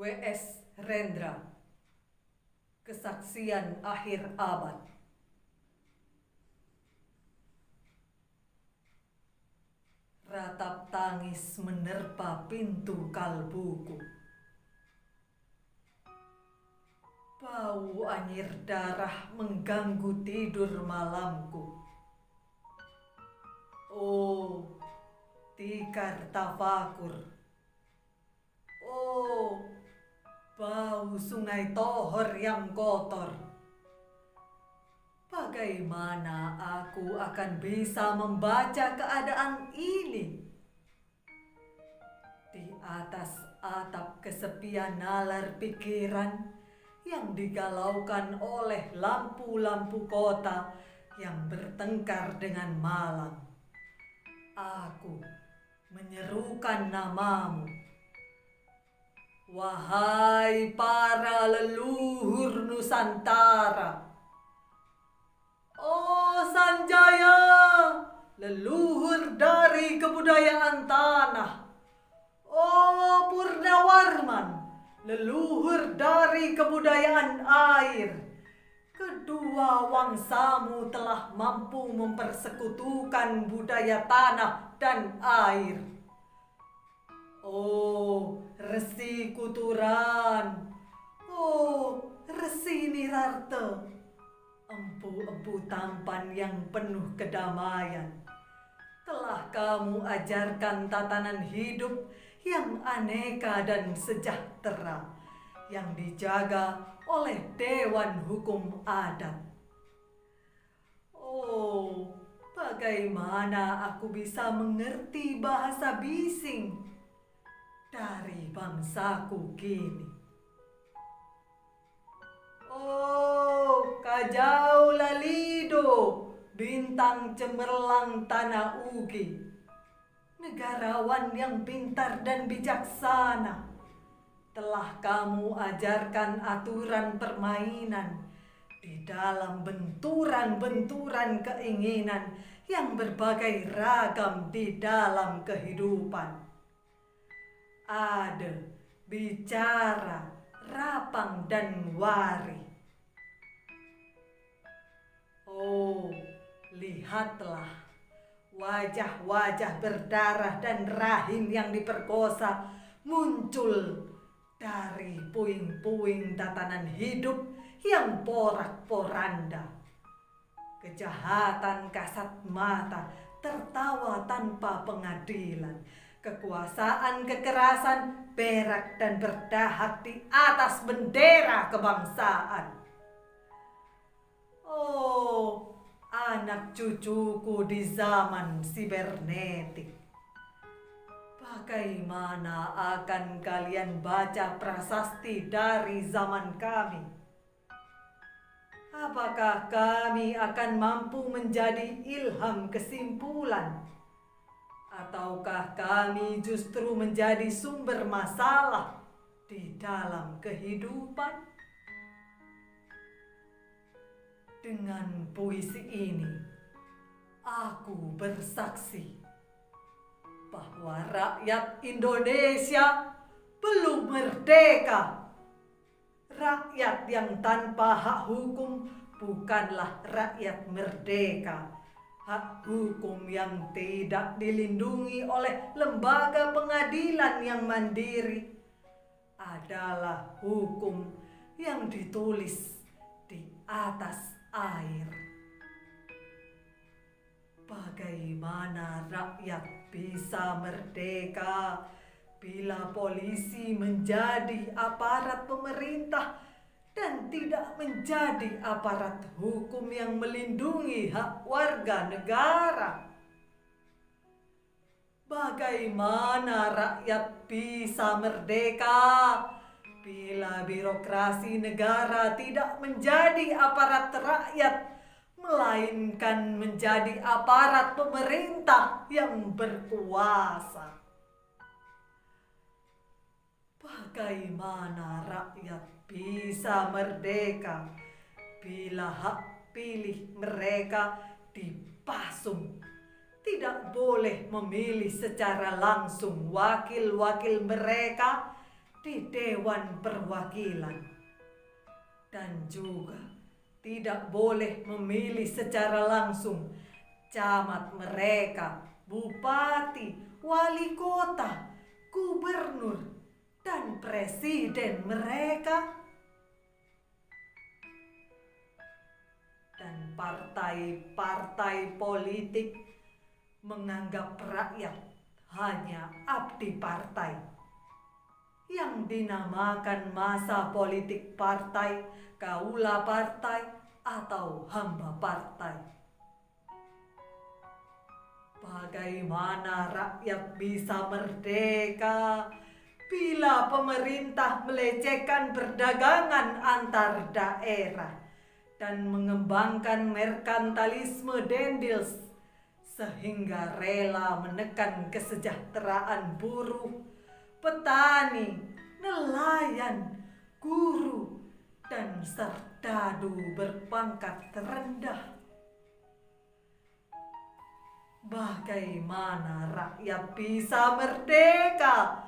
W.S. Rendra, Kesaksian Akhir Abad. Ratap tangis menerpa pintu kalbuku. Bau anyir darah mengganggu tidur malamku. Oh, tikar tafakur. Oh, bau sungai Tohor yang kotor. Bagaimana aku akan bisa membaca keadaan ini? Di atas atap kesepian nalar pikiran yang digalaukan oleh lampu-lampu kota yang bertengkar dengan malam, aku menyerukan namamu. Wahai para leluhur Nusantara, oh Sanjaya, leluhur dari kebudayaan tanah. Oh Purnawarman, leluhur dari kebudayaan air. Kedua wangsamu telah mampu mempersekutukan budaya tanah dan air. Oh Resi Kuturan, oh Resi Nirarte, empu-empu tampan yang penuh kedamaian, telah kamu ajarkan tatanan hidup yang aneka dan sejahtera yang dijaga oleh Dewan Hukum Adat. Oh, bagaimana aku bisa mengerti bahasa bising dari bangsaku kini? Oh, Kajau Lalido, bintang cemerlang tanah Ugi, negarawan yang pintar dan bijaksana, telah kamu ajarkan aturan permainan di dalam benturan-benturan keinginan yang berbagai ragam di dalam kehidupan. Ada, bicara, rapang dan wari. Oh, lihatlah wajah-wajah berdarah dan rahim yang diperkosa muncul dari puing-puing tatanan hidup yang porak-poranda. Kejahatan kasat mata tertawa tanpa pengadilan. Kekuasaan kekerasan berak dan berdahak di atas bendera kebangsaan. Oh, anak cucuku di zaman sibernetik, bagaimana akan kalian baca prasasti dari zaman kami? Apakah kami akan mampu menjadi ilham kesimpulan? Ataukah kami justru menjadi sumber masalah di dalam kehidupan? Dengan puisi ini, aku bersaksi bahwa rakyat Indonesia belum merdeka. Rakyat yang tanpa hak hukum bukanlah rakyat merdeka. Hak hukum yang tidak dilindungi oleh lembaga pengadilan yang mandiri adalah hukum yang ditulis di atas air. Bagaimana rakyat bisa merdeka bila polisi menjadi aparat pemerintah dan tidak menjadi aparat hukum yang melindungi hak warga negara? Bagaimana rakyat bisa merdeka bila birokrasi negara tidak menjadi aparat rakyat, melainkan menjadi aparat pemerintah yang berkuasa? Bagaimana rakyat bisa merdeka bila hak pilih mereka dipasung? Tidak boleh memilih secara langsung wakil-wakil mereka di Dewan Perwakilan, dan juga tidak boleh memilih secara langsung camat mereka, bupati, wali kota, gubernur, dan presiden mereka. Dan partai-partai politik menganggap rakyat hanya abdi partai, yang dinamakan masa politik partai, kaula partai, atau hamba partai. Bagaimana rakyat bisa merdeka bila pemerintah melecehkan perdagangan antar daerah dan mengembangkan merkantilisme dendils sehingga rela menekan kesejahteraan buruh, petani, nelayan, guru, dan serdadu berpangkat rendah? Bagaimana rakyat bisa merdeka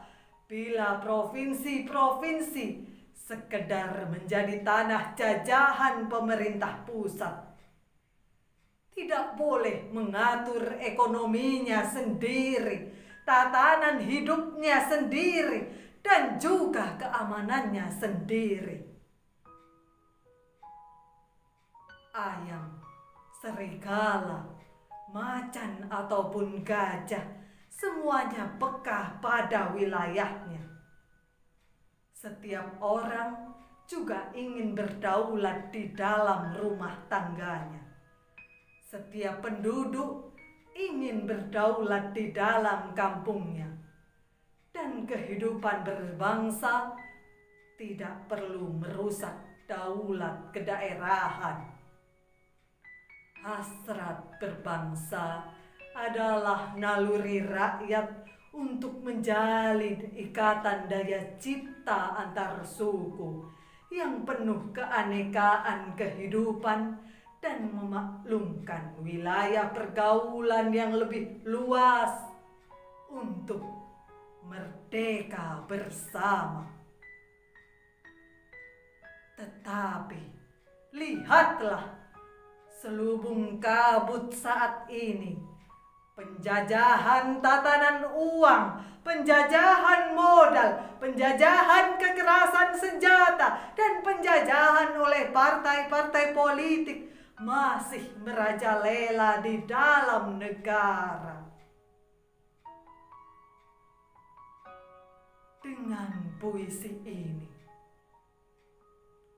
bila provinsi-provinsi sekedar menjadi tanah jajahan pemerintah pusat? Tidak boleh mengatur ekonominya sendiri, tatanan hidupnya sendiri, dan juga keamanannya sendiri. Ayam, serigala, macan ataupun gajah, semuanya peka pada wilayahnya. Setiap orang juga ingin berdaulat di dalam rumah tangganya. Setiap penduduk ingin berdaulat di dalam kampungnya. Dan kehidupan berbangsa tidak perlu merusak daulat kedaerahan. Hasrat berbangsa adalah naluri rakyat untuk menjalin ikatan daya cipta antar suku yang penuh keanekaan kehidupan dan memaklumkan wilayah pergaulan yang lebih luas untuk merdeka bersama. Tetapi lihatlah selubung kabut saat ini. Penjajahan tatanan uang, penjajahan modal, penjajahan kekerasan senjata, dan penjajahan oleh partai-partai politik masih merajalela di dalam negara. Dengan puisi ini,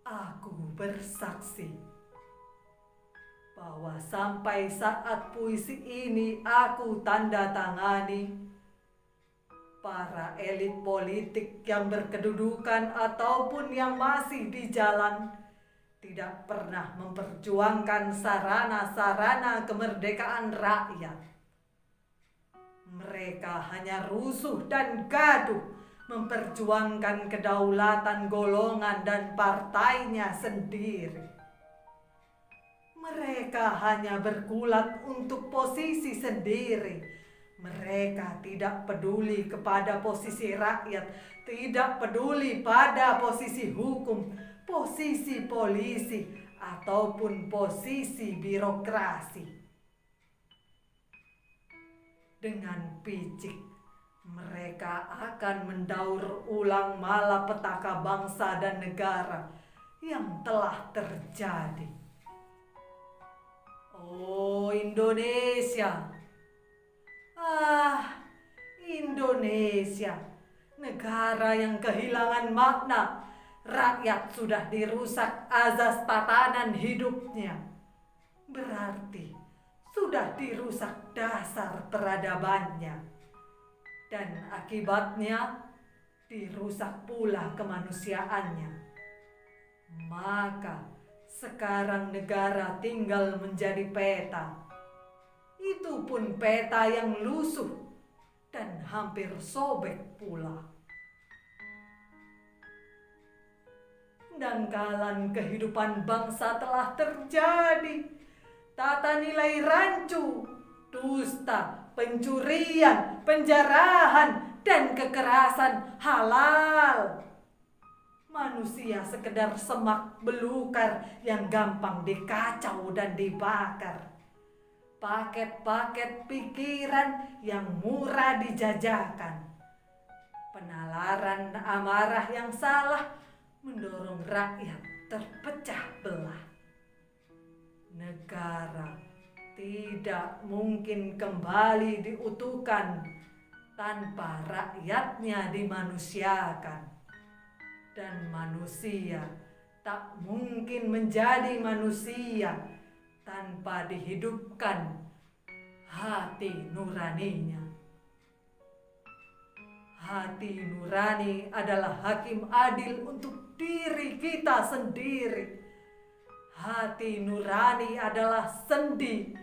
aku bersaksi bahwa sampai saat puisi ini aku tanda tangani, para elit politik yang berkedudukan ataupun yang masih di jalan tidak pernah memperjuangkan sarana-sarana kemerdekaan rakyat. Mereka hanya rusuh dan gaduh memperjuangkan kedaulatan golongan dan partainya sendiri. Mereka hanya bergulat untuk posisi sendiri. Mereka tidak peduli kepada posisi rakyat, tidak peduli pada posisi hukum, posisi polisi, ataupun posisi birokrasi. Dengan picik, mereka akan mendaur ulang malapetaka bangsa dan negara yang telah terjadi. Oh Indonesia, Indonesia, negara yang kehilangan makna. Rakyat sudah dirusak azas tatanan hidupnya. Berarti sudah dirusak dasar peradabannya. Dan akibatnya dirusak pula kemanusiaannya. Maka sekarang negara tinggal menjadi peta. Itu pun peta yang lusuh dan hampir sobek pula. Dangkalan kehidupan bangsa telah terjadi. Tata nilai rancu, dusta, pencurian, penjarahan, dan kekerasan halal. Manusia sekedar semak belukar yang gampang dikacau dan dibakar. Paket-paket pikiran yang murah dijajakan. Penalaran amarah yang salah mendorong rakyat terpecah belah. Negara tidak mungkin kembali diutuhkan tanpa rakyatnya dimanusiakan. Dan manusia tak mungkin menjadi manusia tanpa dihidupkan hati nuraninya. Hati nurani adalah hakim adil untuk diri kita sendiri. Hati nurani adalah sendi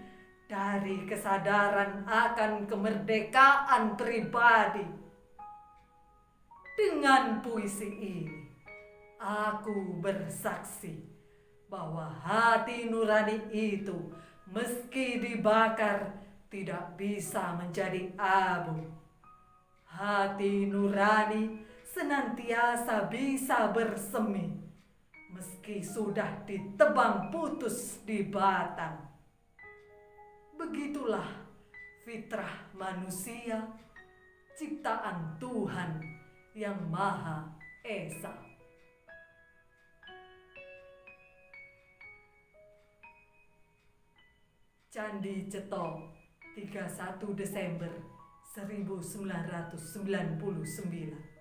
dari kesadaran akan kemerdekaan pribadi. Dengan puisi ini, aku bersaksi bahwa hati nurani itu meski dibakar tidak bisa menjadi abu. Hati nurani senantiasa bisa bersemi meski sudah ditebang putus di batang. Begitulah fitrah manusia, ciptaan Tuhan yang Maha Esa. Candi Ceto, 31 Desember 1999.